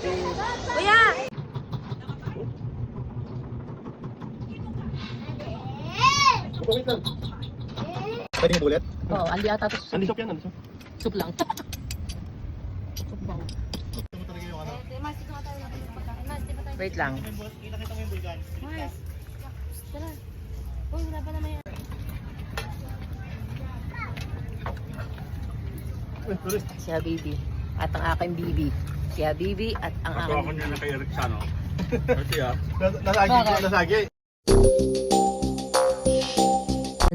Kuya! Wait lang. Pwede yung bullet? Oo, andi ata to. Andi soup yan, andi soup. Soup lang. Soup lang. Wait lang. Mars, tara. Uy, wala pa naman yan. Si Habibi. At ang aking bibi. Si Habibi at ang aking bibi. na kay Eric Sano. Kasi nasagi.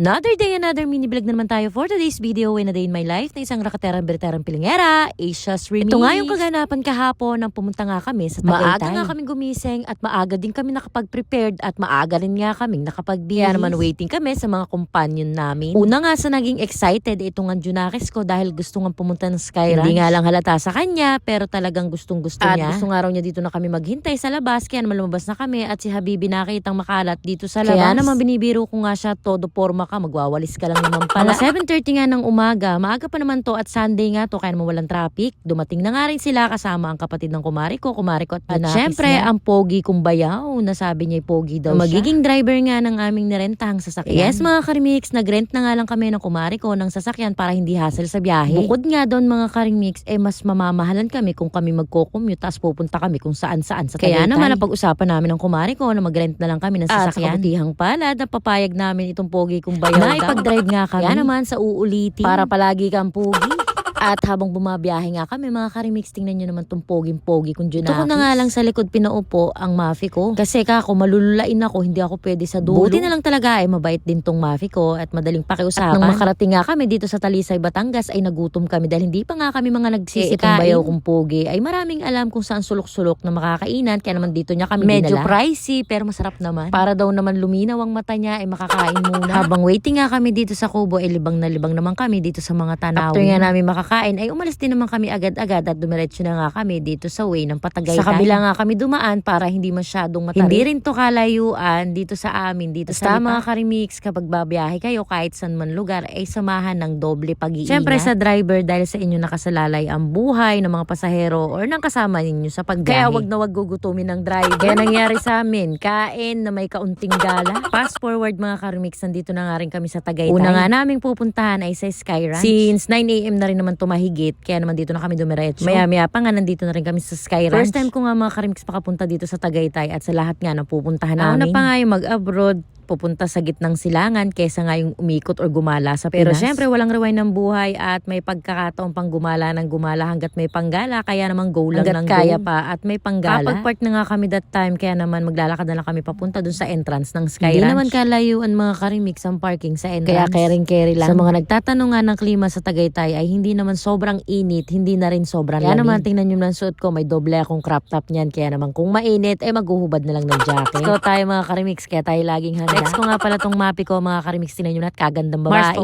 Another day, another mini vlog na naman tayo for today's video in a day in my life na isang rakaterang-beriterang pilingera, Asia's Remix. Ito nga yung kaganapan kahapon nang pumunta nga kami sa Tagaytay. Maaga nga kaming gumising at maaga din kami nakapag-prepared at maaga rin nga kaming nakapag-bihis. Kaya naman waiting kami sa mga companion namin. Una nga sa naging excited itong ang Junakis ko dahil gusto nga pumunta ng Sky Ranch. Hindi nga lang halata sa kanya pero talagang gustong-gusto niya. At gusto nga raw niya dito na kami maghintay sa labas kaya naman lumabas na kami at si Habibi nakitang makalat dito sa labas. Kaya naman binibiro ko nga siya todo forma ka, magwawalis ka lang naman pala. 7:30 nga ng umaga, maaga pa naman to at Sunday nga to kaya naman walang traffic. Dumating na nga rin sila kasama ang kapatid ng kumari ko at syempre ang pogi kong bayaw na sabi niya pogi daw siya. Magiging driver nga ng aming nirentahang sasakyan. Yes mga karimix, nagrent na nga lang kami ng kumari ko ng sasakyan para hindi hassle sa biyahe. Bukod nga doon mga karimix, mas mamamahalan kami kung kami magko-commute tapos pupunta kami kung saan-saan sa Tagaytay. Kaya naman napag-usapan namin ng kumari ko na magrent na lang kami ng sasakyan. At sa kabutihang palad, napapayag namin itong pogi kong bayaw na ipag-drive nga kami. Kaya naman sa uulitin para palagi kang pogi. At habang bumabiyahe nga kami mga karimix, tingnan nyo naman tong poging-pogi kung Junakis. Ito ko na nga lang sa likod pinaupo ang mafi ko. Kasi kako malululain ako, hindi ako pwede sa dulo. Buti na lang talaga ay mabait din tong mafi ko at madaling pakiusapan. At nang makarating nga kami dito sa Talisay, Batangas ay nagutom kami dahil hindi pa nga kami mga nagsisikain. Itong bayaw kong pogi ay maraming alam kung saan sulok-sulok na makakainan. Kaya naman dito niya kami medyo dinala. Pricey pero masarap naman. Para daw naman luminaw ang mata niya ay makakain muna. Habang waiting nga kami dito sa Kubo ay libang na libang naman kami dito sa mga tanawin. After nga namin makakain ay umalis din naman kami agad-agad at dumiretso na nga kami dito sa way ng Patagaytay. Sa kabila nga kami dumaan para hindi masyadong matarik. Hindi rin to kalayuan dito sa amin, dito sa mga karimix, kapag babiyahe kayo kahit saan man lugar ay samahan ng doble pag-iingat. Siyempre sa driver dahil sa inyo nakasalalay ang buhay ng mga pasahero or ng kasama ninyo sa pagbiyahe. Kaya wag na wag gugutumin ng driver. Kaya nangyari sa amin, kain na may kaunting gala. Fast forward mga karimix, nandito na nga rin kami sa Tagaytay. Una nga naming pupuntahan ay sa Sky Ranch. Since 9 AM na rin naman tumahigit, kaya naman dito na kami dumiretso. Maya-maya pa nga nandito na rin kami sa Sky Ranch. First time ko nga mga karimix makapunta dito sa Tagaytay at sa lahat nga ng pupuntahan namin. Una pa nga yung mag-abroad, pupunta sa gitnang silangan kesa nga yung umikot or gumala sa Pinas. Pero syempre walang rewind ng buhay at may pagkakataon pang gumala ng gumala hanggat may panggala, kaya naman go lang ng kaya pa at may panggala. Kapag park na nga kami that time, kaya naman maglalakad na lang kami papunta dun sa entrance ng Sky Ranch. Hindi naman kalayuan mga karimix ang parking sa entrance. Kaya kering-keri lang. Sa mga nagtatanong nga ng klima sa Tagaytay ay hindi naman sobrang init, hindi na rin sobrang lamig. Kaya naman tingnan nyo ng suot ko, may doble akong crop top niyan. Kaya naman kung mainit ay maghuhubad na lang ng jacket. So tayo mga karimix, kaya tayo laging handa. Next ko nga pala tong mapi ko mga karimix, tinan nyo na at kagandang babae.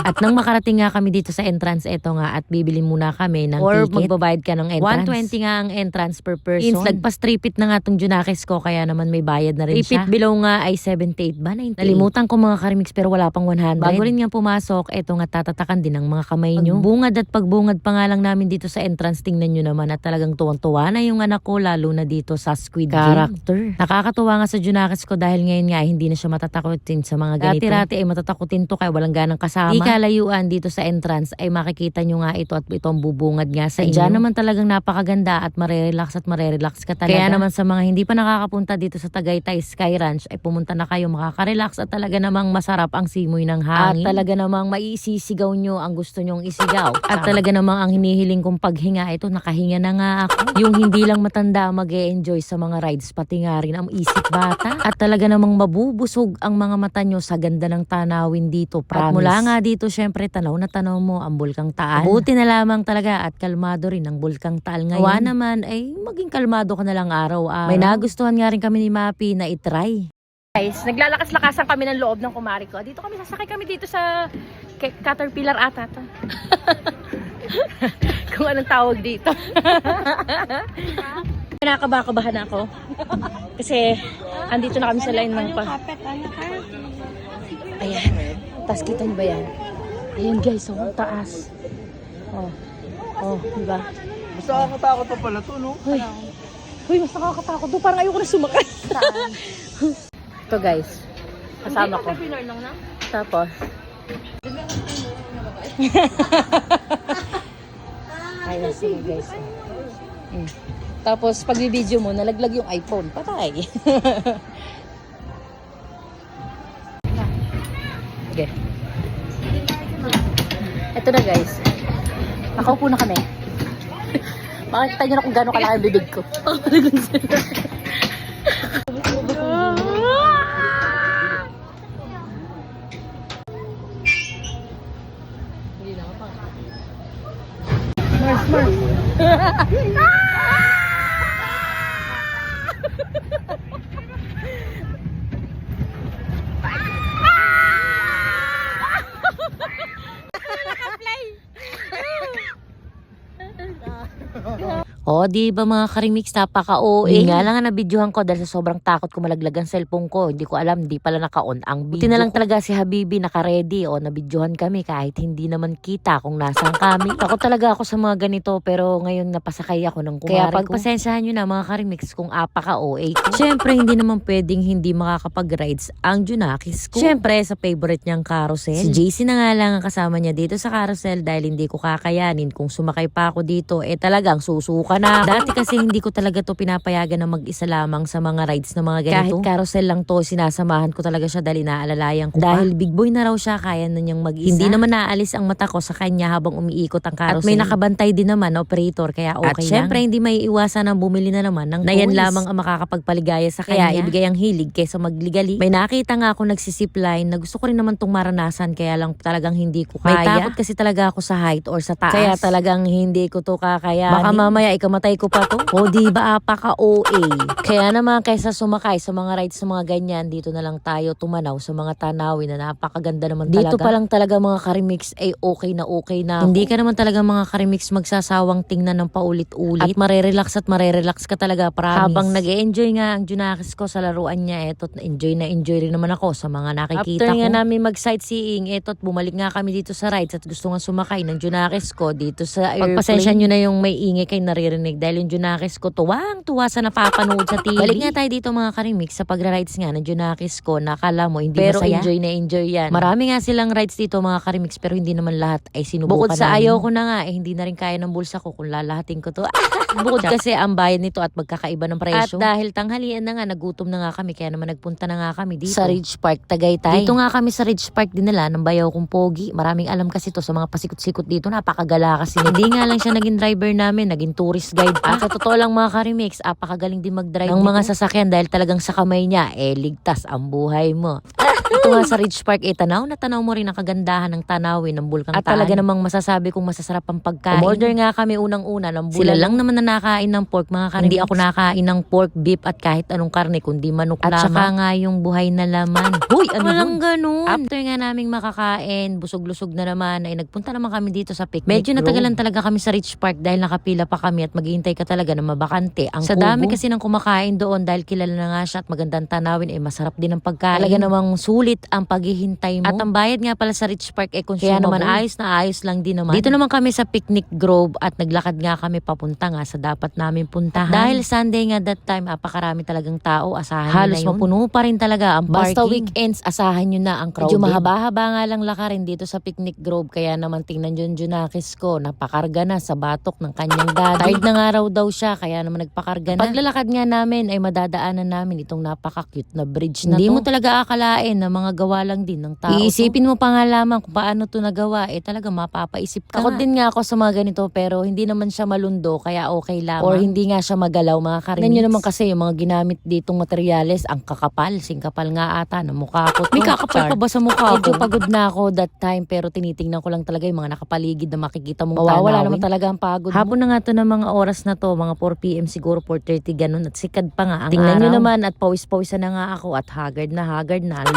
At nang makarating nga kami dito sa entrance, eto nga at bibili muna kami ng or ticket. Or magbabayad ka ng entrance. 120 nga ang entrance per person. Lagpas 3 na nga tong Junakis ko, kaya naman may bayad na rin siya. 3 below nga ay 78 ba? 98. Nalimutan ko mga karimix pero wala pang 100. Bago rin nga pumasok, eto nga tatatakan din ang mga kamay nyo. Pagbungad at pagbungad pa nga lang namin dito sa entrance, tingnan nyo naman at talagang tuwang-tuwa na yung anak ko, lalo na dito sa Squid Game. Character. Nakakatuwa nga sa Junakis ko dahil ngayon nga hindi na siya matatakot sa mga ganito. Dati-rati ay matatakutin to kaya walang ganang kasama. Di kalayuan dito sa entrance ay makikita nyo nga ito at ito ang bubungad nga sa inyo. Diyan naman talagang napakaganda at marerelax ka talaga. Kaya naman sa mga hindi pa nakakapunta dito sa Tagaytay Sky Ranch ay pumunta na kayo, makakarelax at talaga namang masarap ang simoy ng hangin. At talaga namang maisisigaw nyo ang gusto nyong isigaw. At talaga namang ang hinihiling kong paghinga, ito nakahinga na nga ako. Yung hindi lang matanda mag-e-enjoy sa mga rides, pati nga rin ang isip bata. At talaga namang mabubusog ang mga mata nyo sa ganda ng tanawin dito, promise. At mula nga dito, syempre, tanaw na tanaw mo ang Bulkang Taal. Buti na lamang talaga at kalmado rin ang Bulkang Taal ngayon. Nawa naman ay maging kalmado ka na lang araw-araw. May nagustuhan nga rin kami ni Mapi na itry. Guys, naglalakas-lakasan kami ng loob ng kumari ko. Dito kami, sasakay kami dito sa Caterpillar ata to. Kung anong tawag dito. Nakakabakabahan ako. Kasi andito na kami sa line ng Ayan. Tapos kita nyo ba yan? Ayan guys, ang taas. Oh, diba? Basta nakakatakot pa pala to, no? Hoy. Uy, mas nakakatakot doon. Parang ayoko na sumakay. Ito guys. Kasama ko. Tapos. Ayun, sige guys. Tapos pag video mo, nalaglag yung iPhone. Patay. Okay. Ito na guys. Nakaupo na kami. Makikita nyo na kung gano'ng kalaki ang bibig ko. Hindi na pa. Mars, Mars. O, di ba mga karimix, napaka-OA. Nga lang nga nabidyohan ko dahil sa sobrang takot ko malaglag ang cellphone ko. Hindi ko alam, hindi pala naka-on ang video. Buti na lang talaga si Habibi naka-ready o nabidyohan kami kahit hindi naman kita kung nasaan kami. Takot talaga ako sa mga ganito pero ngayon napasakay ako ng kumari ko. Kaya pagpasensyahan nyo na mga karimix kung apaka-OA ko. Siyempre, hindi naman pwedeng hindi makakapag-rides ang Junakis ko. Siyempre, sa favorite niyang carousel. Si JC na nga lang ang kasama niya dito sa carousel dahil hindi ko kakayanin. Kung sumakay pa ako dito, talagang susuka na. Dati kasi hindi ko talaga to pinapayagan na mag-isa lamang sa mga rides na mga ganito. Kahit carousel lang to, sinasamahan ko talaga siya dahil naaalalayan ko dahil big boy na raw siya, kaya na niyang mag-isa. Hindi naman naalis ang mata ko sa kanya habang umiikot ang carousel. At may nakabantay din naman na operator, kaya okay lang. At syempre, hindi may iwasan ang bumili na naman ng yan lamang ang makakapagpaligaya sa kanya. Kaya ibigay ang hilig kaysa magligali. May nakita nga ako nagsisipline na gusto ko rin naman tong maranasan, kaya lang talagang hindi ko kaya. May takot kasi talaga ako sa height or sa taas. Kaya talagang hindi ko to kakayanin. Baka mamaya ikamatay ko pa to. O di ba apaka-OA? Kaya naman kaysa sumakay sa mga rides sa mga ganyan, dito na lang tayo tumanaw sa mga tanawin na napakaganda naman talaga. Dito pa lang talaga mga karimix ay okay na ako. Hindi ka naman talaga mga karimix magsasawang tingnan ng paulit-ulit. At marerelax ka talaga, promise. Habang nag-e-enjoy nga ang Junakis ko sa laruan niya, eto't enjoy rin naman ako sa mga nakikita ko. After nga namin mag-sightseeing, eto't bumalik nga kami dito sa rides at gusto nga sumakay ng Junakis ko dito sa airplane. Pagpasensya nyo na yung may ingay kayo naririnig dahil yung Junakis ko tuwang-tuwa sa napapanood sa TV. Balik nga tayo dito mga karimix sa pagra-rides nga ng Junakis ko, nakala mo hindi pero masaya. Pero enjoy yan. Marami nga silang rides dito mga karimix pero hindi naman lahat ay sinubukan. Bukod sa ayaw ko na nga, hindi na rin kaya ng bulsa ko kung lalahatin ko to. Bukod kasi ang bayad nito at magkakaiba ng presyo. At dahil tanghalian na nga, nagutom na nga kami, kaya naman nagpunta na nga kami dito sa Ridge Park, Tagaytay. Dito nga kami sa Ridge Park dinala ng bayaw kong pogi. Maraming alam kasi to sa mga pasikot-sikot dito, napakagala kasi. Hindi nga lang siya naging driver namin, naging tourist guide. Sa totoo lang mga karimix, apakagaling din mag-drive ng mga sasakyan dahil talagang sa kamay niya, ligtas ang buhay mo. Ito nga sa Ridge Park, tanaw na tanaw mo rin ang kagandahan ng tanawin ng Bulkang Taal. At talaga namang masasabi kong masasarap ang pagkain. Umorder nga kami unang-una ng bulalo. Sila lang naman na nakain ng pork mga karimix. Hindi ako nakain ng pork, beef at kahit anong karne kundi manok lamang. At saka nga yung buhay na laman. Uy, ano walang ganun. After nga naming makakain, busog-lusog na naman, ay nagpunta naman kami dito sa picnic. Medyo natagalan talaga kami sa Ridge Park dahil nakapila pa kami at maghihintay ka talaga na mabakante ang sa kubo. Dami kasi ng kumakain doon dahil kilala na nga siya at magandang tanawin, masarap din ang pagkain. Talaga namang sulit ang paghihintay mo. At ang bayad nga pala sa Ridge Park consumable. Kaya naman ayos na ayos lang din naman. Dito naman kami sa Picnic Grove at naglakad nga kami papunta nga sa dapat namin puntahan. At dahil Sunday nga that time, apakarami talagang tao, asahan halos nyo na yun. Mapuno pa rin talaga ang parking. Basta weekends, asahan nyo na ang crowded. Medyo mahaba-haba nga lang lakarin dito sa Picnic Grove, kaya naman tingnan yung Junakis ko, napakarga na sa batok ng kanyang daddy. Tired na nga raw daw siya, kaya naman nagpakarga na. Paglalakad nga namin ay madadaanan namin itong napaka-cute na bridge na to. Hindi mo talaga akalain na mga gawa lang din ng tao. Iisipin mo pa nga lamang kung paano to nagawa, talaga mapapaisip ka. Takot din nga ako sa mga ganito pero hindi naman siya malundo kaya okay lang. Or hindi nga siya magalaw mga karimix. Ganyan naman kasi yung mga ginamit ditong materyales, ang kakapal, singkapal nga ata ng mukha ko. May kakapal pa ba sa mukha ko? Medyo pagod na ako that time pero tinitingnan ko lang talaga yung mga nakapaligid na makikita mong tanawin. Mawawala naman talaga ang pagod mo. Hapon na nga to ng mga oras na to, mga 4 PM siguro, 4:30 ganun at sikad pa nga ang tingnan araw. Nyo naman at pawis-pawisan na nga ako at haggard na ang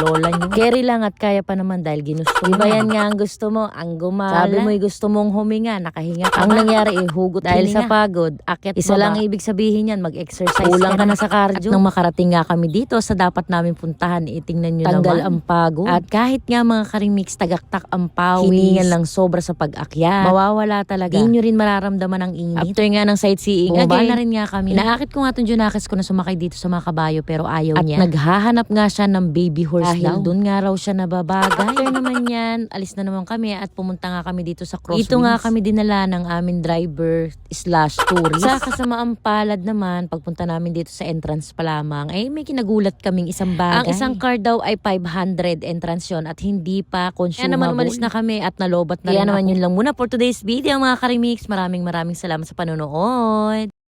lola Akala nyo. Carry lang at kaya pa naman dahil ginusto mo. Iba yan nga ang gusto mo, ang gumala. Sabi mo'y gusto mong huminga, nakahinga ka. Ang nangyari hugot dahil sa pagod, akit isa lang ibig sabihin yan, mag-exercise. Kulang ka na sa cardio. At nang makarating nga kami dito sa dapat namin puntahan, itingnan nyo tanggal naman ang pagod. At kahit nga mga karimix, tagaktak ang pawis, hiningan lang sobra sa pag-akyat, mawawala talaga. Hindi nyo rin mararamdaman ang init. After nga ng sightseeing, bumaba na rin nga kami. Inaakit ko nga itong Junakis ko na sumakay dito sa mga kabayo pero ayaw niya. At naghahanap nga siya ng baby horse dahil doon nga raw siya nababagay. After naman yan, alis na naman kami at pumunta nga kami dito sa Crosswinds. Dito nga kami dinala ng aming driver / tourist. Sa kasamaang palad naman, pagpunta namin dito sa entrance pa lamang, ay may kinagulat kaming isang bagay. Ang isang car daw ay 500 entrance yun at hindi pa consumable. Kaya naman umalis na kami at nalobat na rin ako. Kaya naman yun lang muna for today's video mga karimix. Maraming salamat sa panonood.